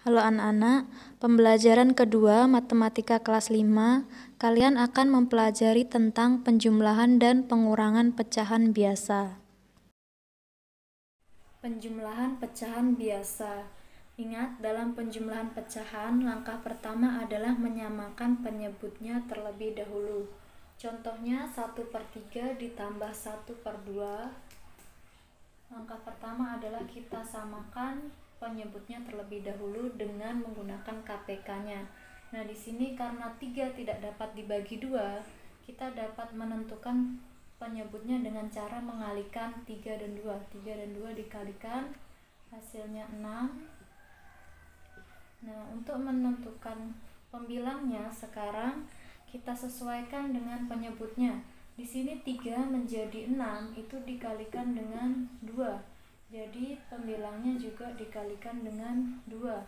Halo anak-anak, pembelajaran kedua matematika kelas 5, kalian akan mempelajari tentang penjumlahan dan pengurangan pecahan biasa. Penjumlahan pecahan biasa. Ingat, dalam penjumlahan pecahan, langkah pertama adalah menyamakan penyebutnya terlebih dahulu. Contohnya 1/3 ditambah 1/2. Langkah pertama adalah kita samakan penyebutnya terlebih dahulu dengan menggunakan KPK-nya. Nah, di sini karena 3 tidak dapat dibagi 2, kita dapat menentukan penyebutnya dengan cara mengalihkan 3 dan 2. 3 dan 2 dikalikan, hasilnya 6. Nah, untuk menentukan pembilangnya sekarang kita sesuaikan dengan penyebutnya. Di sini 3 menjadi 6 itu dikalikan dengan 2. Jadi pembilangnya juga dikalikan dengan 2.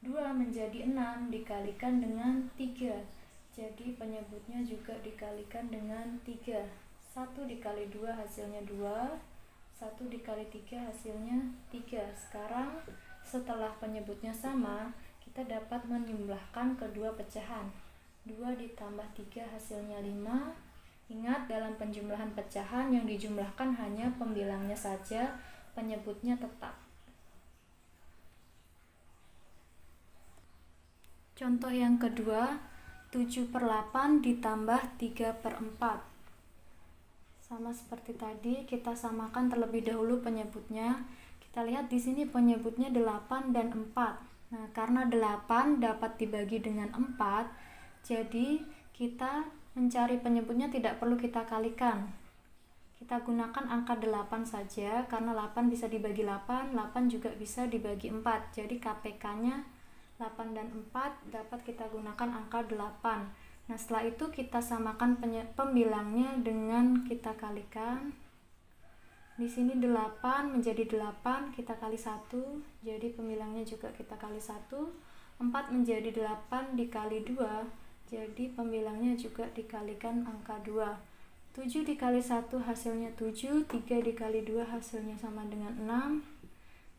2 menjadi 6 dikalikan dengan 3. Jadi penyebutnya juga dikalikan dengan 3. 1 dikali 2 hasilnya 2. 1 dikali 3 hasilnya 3. Sekarang setelah penyebutnya sama, kita dapat menjumlahkan kedua pecahan. 2 ditambah 3 hasilnya 5. Ingat, dalam penjumlahan pecahan yang dijumlahkan hanya pembilangnya saja, penyebutnya tetap. Contoh yang kedua, 7/8 ditambah 3/4. Sama seperti tadi, kita samakan terlebih dahulu penyebutnya. Kita lihat di sini penyebutnya 8 dan 4. Nah, karena 8 dapat dibagi dengan 4, jadi kita mencari penyebutnya tidak perlu kita kalikan. Kita gunakan angka 8 saja, karena 8 bisa dibagi 8, 8 juga bisa dibagi 4. Jadi KPK-nya 8 dan 4 dapat kita gunakan angka 8. Nah, setelah itu kita samakan pembilangnya dengan kita kalikan. Di sini 8 menjadi 8, kita kali 1, jadi pembilangnya juga kita kali 1. 4 menjadi 8 dikali 2, jadi pembilangnya juga dikalikan angka 2. 7 dikali 1 hasilnya 7, 3 dikali 2 hasilnya sama dengan 6.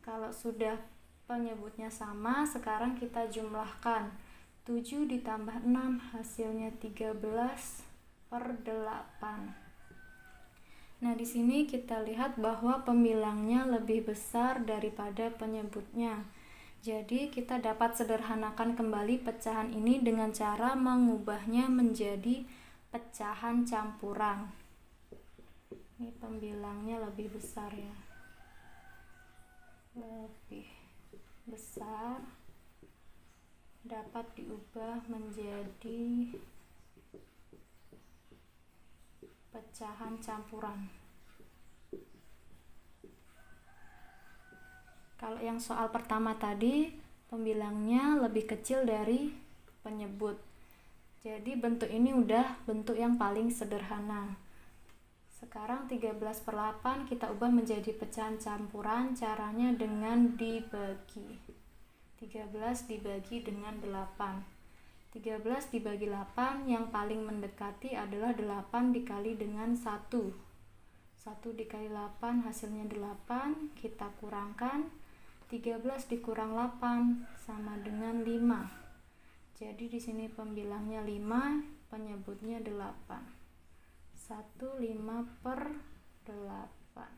Kalau sudah penyebutnya sama, sekarang kita jumlahkan. 7 ditambah 6 hasilnya 13/8. Nah, di sini kita lihat bahwa pembilangnya lebih besar daripada penyebutnya. Jadi kita dapat sederhanakan kembali pecahan ini dengan cara mengubahnya menjadi pecahan campuran. Ini pembilangnya lebih besar ya. Lebih besar dapat diubah menjadi pecahan campuran. Kalau yang soal pertama tadi, pembilangnya lebih kecil dari penyebut. Jadi bentuk ini udah bentuk yang paling sederhana. Sekarang 13/8 kita ubah menjadi pecahan campuran, caranya dengan dibagi. 13 dibagi dengan 8. 13 dibagi 8, yang paling mendekati adalah 8 dikali dengan 1. 1 dikali 8 hasilnya 8, kita kurangkan. 13 dikurang 8 sama dengan 5. Jadi di sini pembilangnya 5, penyebutnya 8. 1 5/8.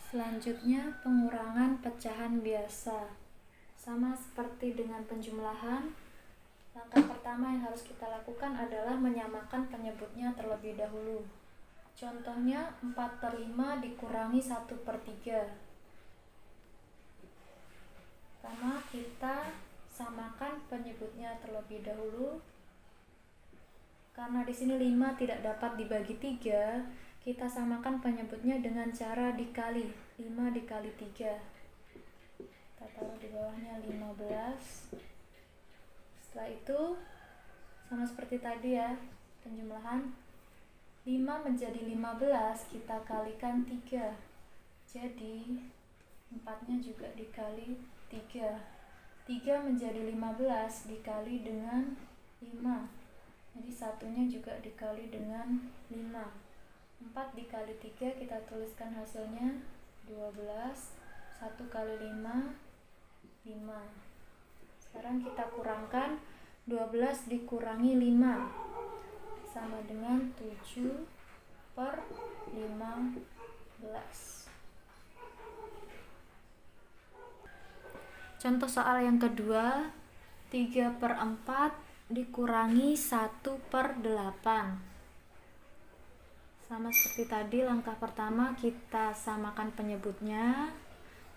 Selanjutnya pengurangan pecahan biasa. Sama seperti dengan penjumlahan, langkah pertama yang harus kita lakukan adalah menyamakan penyebutnya terlebih dahulu. Contohnya 4/5 dikurangi 1/3. Pertama kita samakan penyebutnya terlebih dahulu. Karena di sini 5 tidak dapat dibagi 3, kita samakan penyebutnya dengan cara dikali. 5 dikali 3. Kita taruh di bawahnya 15. Setelah itu sama seperti tadi ya, penjumlahan. 5 menjadi 15, kita kalikan 3. Jadi 4-nya juga dikali 3. 3 menjadi 15 dikali dengan 5. Jadi 1-nya juga dikali dengan 5. 4 dikali 3 kita tuliskan hasilnya 12. 1 kali 5, 5. Sekarang kita kurangkan 12 dikurangi 5 sama dengan 7/15. Contoh soal yang kedua, 3/4 dikurangi 1/8. Sama seperti tadi, langkah pertama kita samakan penyebutnya.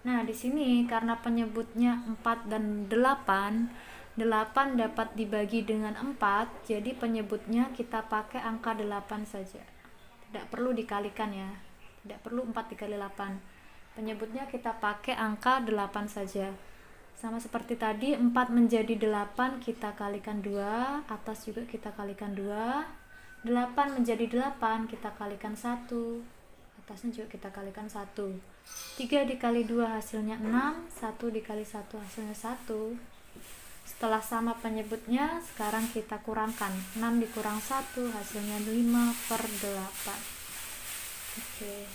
Nah, di sini karena penyebutnya 4 dan 8, 8 dapat dibagi dengan 4, jadi penyebutnya kita pakai angka 8 saja. Tidak perlu dikalikan ya. Tidak perlu 4 dikali 8. Penyebutnya kita pakai angka 8 saja. Sama seperti tadi, 4 menjadi 8 kita kalikan 2, atas juga kita kalikan 2. 8 menjadi 8 kita kalikan 1, atasnya juga kita kalikan 1. 3 dikali 2 hasilnya 6, 1 dikali 1 hasilnya 1. Setelah sama penyebutnya, sekarang kita kurangkan. 6 dikurang 1 hasilnya 5/8. Oke.